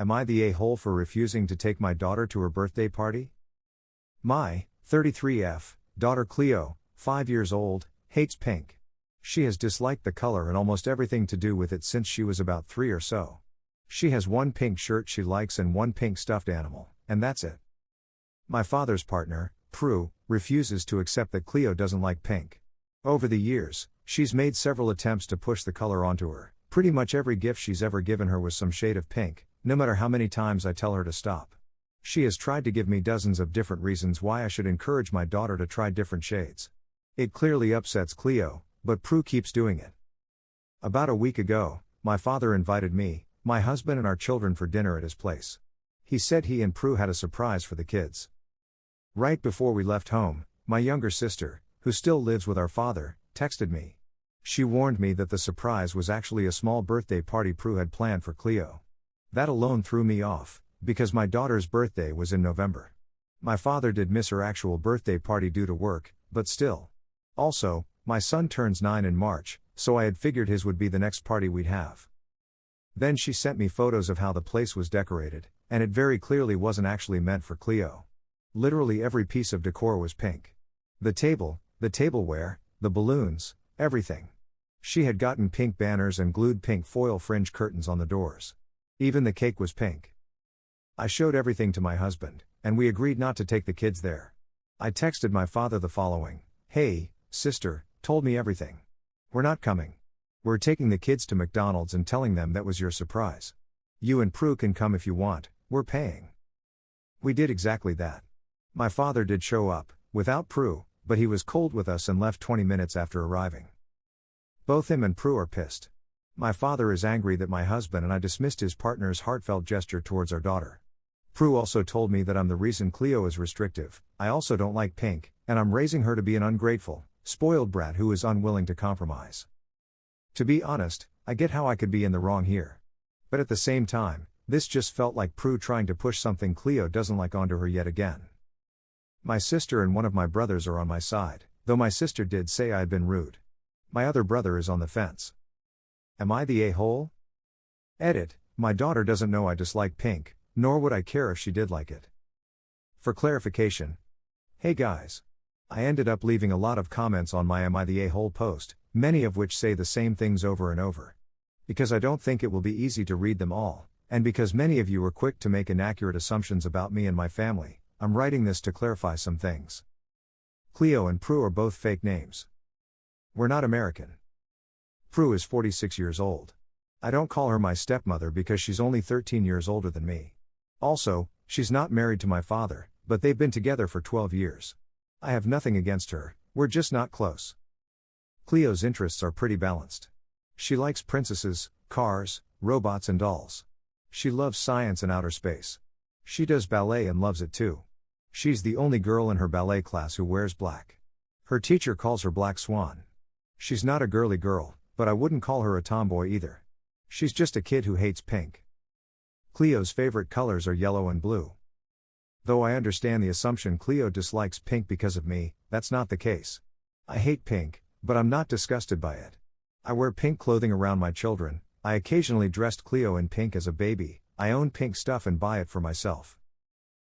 Am I the a-hole for refusing to take my daughter to her birthday party? My 33F daughter Cleo, 5 years old, hates pink. She has disliked the color and almost everything to do with it since she was about 3 or so. She has one pink shirt she likes and one pink stuffed animal, and that's it. My father's partner, Prue, refuses to accept that Cleo doesn't like pink. Over the years, she's made several attempts to push the color onto her. Pretty much every gift she's ever given her was some shade of pink, no matter how many times I tell her to stop. She has tried to give me dozens of different reasons why I should encourage my daughter to try different shades. It clearly upsets Cleo, but Prue keeps doing it. About a week ago, my father invited me, my husband and our children for dinner at his place. He said he and Prue had a surprise for the kids. Right before we left home, my younger sister, who still lives with our father, texted me. She warned me that the surprise was actually a small birthday party Prue had planned for Cleo. That alone threw me off, because my daughter's birthday was in November. My father did miss her actual birthday party due to work, but still. Also, my son turns 9 in March, so I had figured his would be the next party we'd have. Then she sent me photos of how the place was decorated, and it very clearly wasn't actually meant for Cleo. Literally every piece of decor was pink. The tableware, the balloons, everything. She had gotten pink banners and glued pink foil fringe curtains on the doors. Even the cake was pink. I showed everything to my husband, and we agreed not to take the kids there. I texted my father the following: "Hey, sister, told me everything. We're not coming. We're taking the kids to McDonald's and telling them that was your surprise. You and Prue can come if you want, we're paying." We did exactly that. My father did show up, without Prue, but he was cold with us and left 20 minutes after arriving. Both him and Prue are pissed. My father is angry that my husband and I dismissed his partner's heartfelt gesture towards our daughter. Prue also told me that I'm the reason Cleo is restrictive. I also don't like pink, and I'm raising her to be an ungrateful, spoiled brat who is unwilling to compromise. To be honest, I get how I could be in the wrong here. But at the same time, this just felt like Prue trying to push something Cleo doesn't like onto her yet again. My sister and one of my brothers are on my side, though my sister did say I had been rude. My other brother is on the fence. Am I the a-hole? Edit: my daughter doesn't know I dislike pink, nor would I care if she did like it. For clarification. Hey guys. I ended up leaving a lot of comments on my Am I the a-hole post, many of which say the same things over and over. Because I don't think it will be easy to read them all, and because many of you are quick to make inaccurate assumptions about me and my family, I'm writing this to clarify some things. Cleo and Prue are both fake names. We're not American. Prue is 46 years old. I don't call her my stepmother because she's only 13 years older than me. Also, she's not married to my father, but they've been together for 12 years. I have nothing against her, we're just not close. Cleo's interests are pretty balanced. She likes princesses, cars, robots and dolls. She loves science and outer space. She does ballet and loves it too. She's the only girl in her ballet class who wears black. Her teacher calls her Black Swan. She's not a girly girl, but I wouldn't call her a tomboy either. She's just a kid who hates pink. Cleo's favorite colors are yellow and blue. Though I understand the assumption Cleo dislikes pink because of me, that's not the case. I hate pink, but I'm not disgusted by it. I wear pink clothing around my children. I occasionally dressed Cleo in pink as a baby. I own pink stuff and buy it for myself.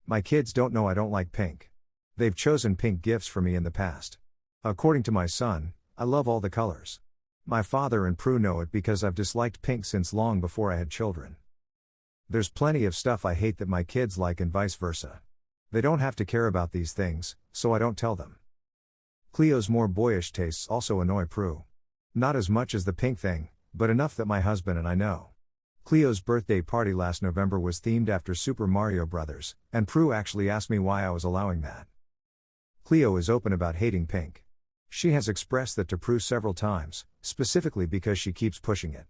My kids don't know I don't like pink. They've chosen pink gifts for me in the past. According to my son, I love all the colors. My father and Prue know it because I've disliked pink since long before I had children. There's plenty of stuff I hate that my kids like and vice versa. They don't have to care about these things, so I don't tell them. Cleo's more boyish tastes also annoy Prue. Not as much as the pink thing, but enough that my husband and I know. Cleo's birthday party last November was themed after Super Mario Bros., and Prue actually asked me why I was allowing that. Cleo is open about hating pink. She has expressed that to Prue several times, specifically because she keeps pushing it.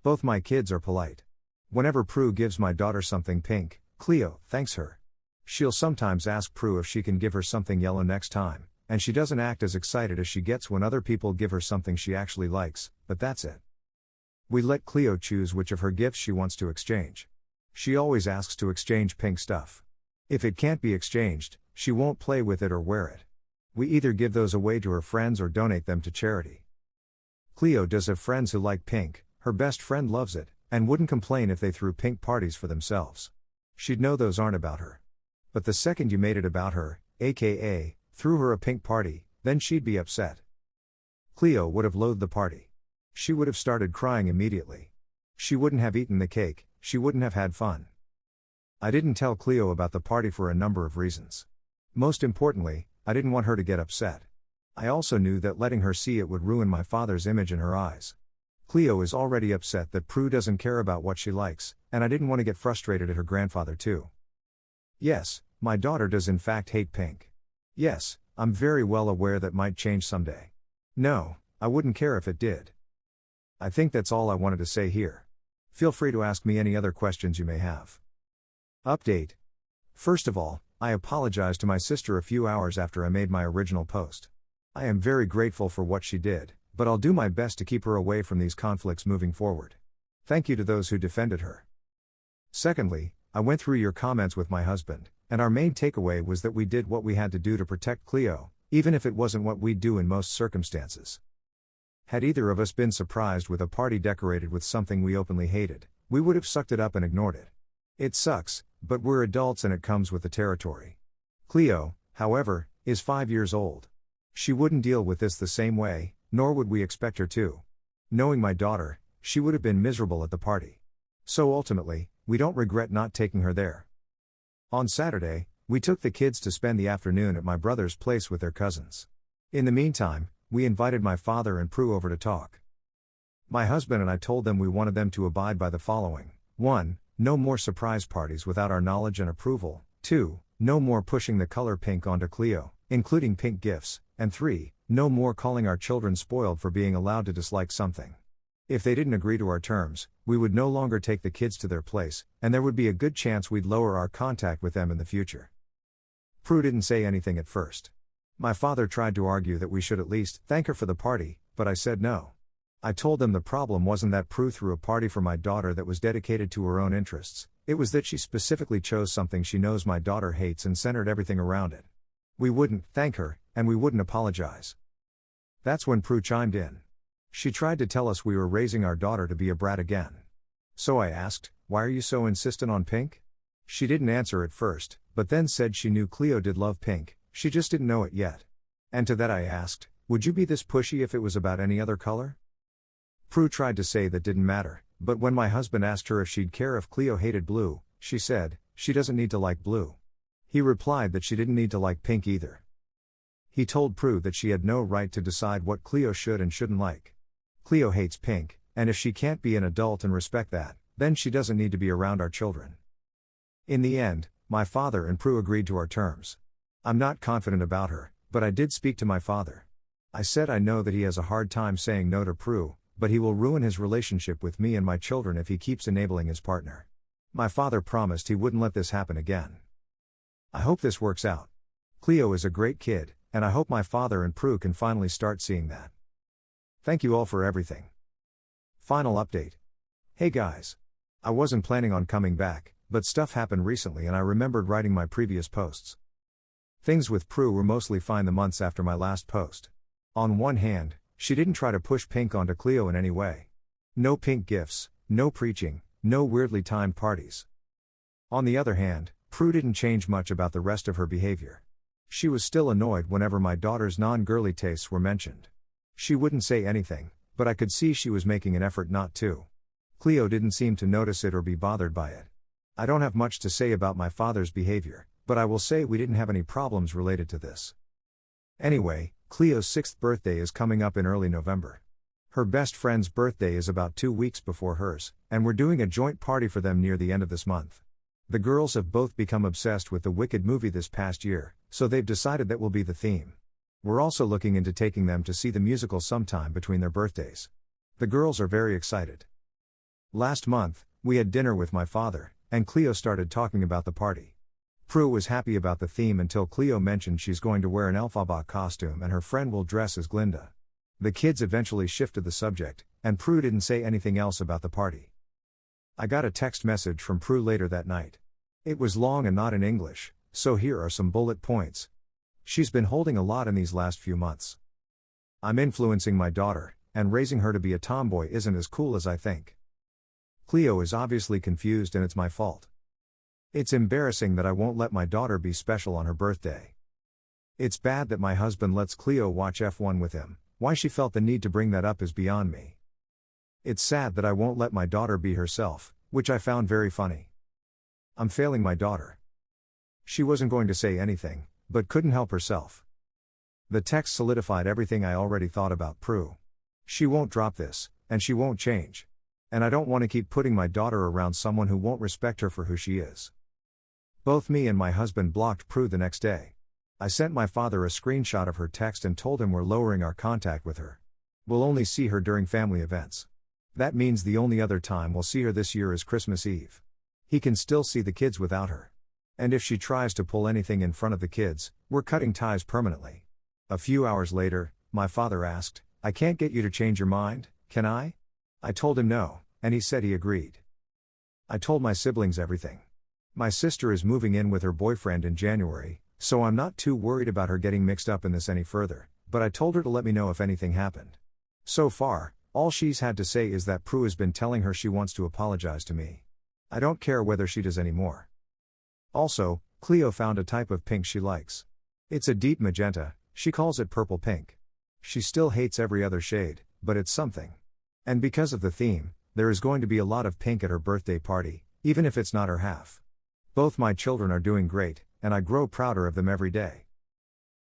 Both my kids are polite. Whenever Prue gives my daughter something pink, Cleo thanks her. She'll sometimes ask Prue if she can give her something yellow next time, and she doesn't act as excited as she gets when other people give her something she actually likes, but that's it. We let Cleo choose which of her gifts she wants to exchange. She always asks to exchange pink stuff. If it can't be exchanged, she won't play with it or wear it. We either give those away to her friends or donate them to charity. Cleo does have friends who like pink, her best friend loves it, and wouldn't complain if they threw pink parties for themselves. She'd know those aren't about her. But the second you made it about her, aka, threw her a pink party, then she'd be upset. Cleo would have loathed the party. She would have started crying immediately. She wouldn't have eaten the cake, she wouldn't have had fun. I didn't tell Cleo about the party for a number of reasons. Most importantly, I didn't want her to get upset. I also knew that letting her see it would ruin my father's image in her eyes. Cleo is already upset that Prue doesn't care about what she likes, and I didn't want to get frustrated at her grandfather too. Yes, my daughter does in fact hate pink. Yes, I'm very well aware that might change someday. No, I wouldn't care if it did. I think that's all I wanted to say here. Feel free to ask me any other questions you may have. Update. First of all, I apologized to my sister a few hours after I made my original post. I am very grateful for what she did, but I'll do my best to keep her away from these conflicts moving forward. Thank you to those who defended her. Secondly, I went through your comments with my husband, and our main takeaway was that we did what we had to do to protect Cleo, even if it wasn't what we'd do in most circumstances. Had either of us been surprised with a party decorated with something we openly hated, we would have sucked it up and ignored it. It sucks, but we're adults and it comes with the territory. Cleo, however, is 5 years old. She wouldn't deal with this the same way, nor would we expect her to. Knowing my daughter, she would have been miserable at the party. So ultimately, we don't regret not taking her there. On Saturday, we took the kids to spend the afternoon at my brother's place with their cousins. In the meantime, we invited my father and Prue over to talk. My husband and I told them we wanted them to abide by the following. 1. No more surprise parties without our knowledge and approval. 2. No more pushing the color pink onto Cleo, including pink gifts. And 3. No more calling our children spoiled for being allowed to dislike something. If they didn't agree to our terms, we would no longer take the kids to their place, and there would be a good chance we'd lower our contact with them in the future. Prue didn't say anything at first. My father tried to argue that we should at least thank her for the party, but I said no. I told them the problem wasn't that Prue threw a party for my daughter that was dedicated to her own interests, it was that she specifically chose something she knows my daughter hates and centered everything around it. We wouldn't thank her, and we wouldn't apologize. That's when Prue chimed in. She tried to tell us we were raising our daughter to be a brat again. So I asked, why are you so insistent on pink? She didn't answer at first, but then said she knew Cleo did love pink, she just didn't know it yet. And to that I asked, would you be this pushy if it was about any other color? Prue tried to say that didn't matter, but when my husband asked her if she'd care if Cleo hated blue, she said, she doesn't need to like blue. He replied that she didn't need to like pink either. He told Prue that she had no right to decide what Cleo should and shouldn't like. Cleo hates pink, and if she can't be an adult and respect that, then she doesn't need to be around our children. In the end, my father and Prue agreed to our terms. I'm not confident about her, but I did speak to my father. I said I know that he has a hard time saying no to Prue, but he will ruin his relationship with me and my children if he keeps enabling his partner. My father promised he wouldn't let this happen again. I hope this works out. Cleo is a great kid, and I hope my father and Prue can finally start seeing that. Thank you all for everything. Final update. Hey guys. I wasn't planning on coming back, but stuff happened recently and I remembered writing my previous posts. Things with Prue were mostly fine the months after my last post. On one hand, she didn't try to push pink onto Cleo in any way. No pink gifts, no preaching, no weirdly timed parties. On the other hand, Prue didn't change much about the rest of her behavior. She was still annoyed whenever my daughter's non-girly tastes were mentioned. She wouldn't say anything, but I could see she was making an effort not to. Cleo didn't seem to notice it or be bothered by it. I don't have much to say about my father's behavior, but I will say we didn't have any problems related to this. Anyway, Cleo's 6th birthday is coming up in early November. Her best friend's birthday is about 2 weeks before hers, and we're doing a joint party for them near the end of this month. The girls have both become obsessed with the Wicked movie this past year, so they've decided that will be the theme. We're also looking into taking them to see the musical sometime between their birthdays. The girls are very excited. Last month, we had dinner with my father, and Cleo started talking about the party. Prue was happy about the theme until Cleo mentioned she's going to wear an Elphaba costume and her friend will dress as Glinda. The kids eventually shifted the subject, and Prue didn't say anything else about the party. I got a text message from Prue later that night. It was long and not in English, so here are some bullet points. She's been holding a lot in these last few months. I'm influencing my daughter, and raising her to be a tomboy isn't as cool as I think. Cleo is obviously confused and it's my fault. It's embarrassing that I won't let my daughter be special on her birthday. It's bad that my husband lets Cleo watch F1 with him. Why she felt the need to bring that up is beyond me. It's sad that I won't let my daughter be herself, which I found very funny. I'm failing my daughter. She wasn't going to say anything, but couldn't help herself. The text solidified everything I already thought about Prue. She won't drop this, and she won't change. And I don't want to keep putting my daughter around someone who won't respect her for who she is. Both me and my husband blocked Prue the next day. I sent my father a screenshot of her text and told him we're lowering our contact with her. We'll only see her during family events. That means the only other time we'll see her this year is Christmas Eve. He can still see the kids without her. And if she tries to pull anything in front of the kids, we're cutting ties permanently. A few hours later, my father asked, "I can't get you to change your mind, can I?" I told him no, and he said he agreed. I told my siblings everything. My sister is moving in with her boyfriend in January, so I'm not too worried about her getting mixed up in this any further, but I told her to let me know if anything happened. So far, all she's had to say is that Prue has been telling her she wants to apologize to me. I don't care whether she does anymore. Also, Cleo found a type of pink she likes. It's a deep magenta, she calls it purple pink. She still hates every other shade, but it's something. And because of the theme, there is going to be a lot of pink at her birthday party, even if it's not her half. Both my children are doing great, and I grow prouder of them every day.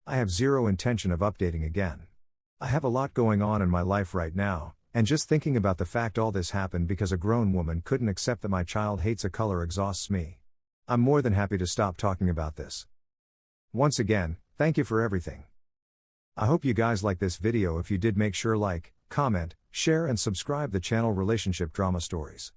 I have zero intention of updating again. I have a lot going on in my life right now, and just thinking about the fact all this happened because a grown woman couldn't accept that my child hates a color exhausts me. I'm more than happy to stop talking about this. Once again, thank you for everything. I hope you guys like this video. If you did, make sure like, comment, share and subscribe the channel Relationship Drama Stories.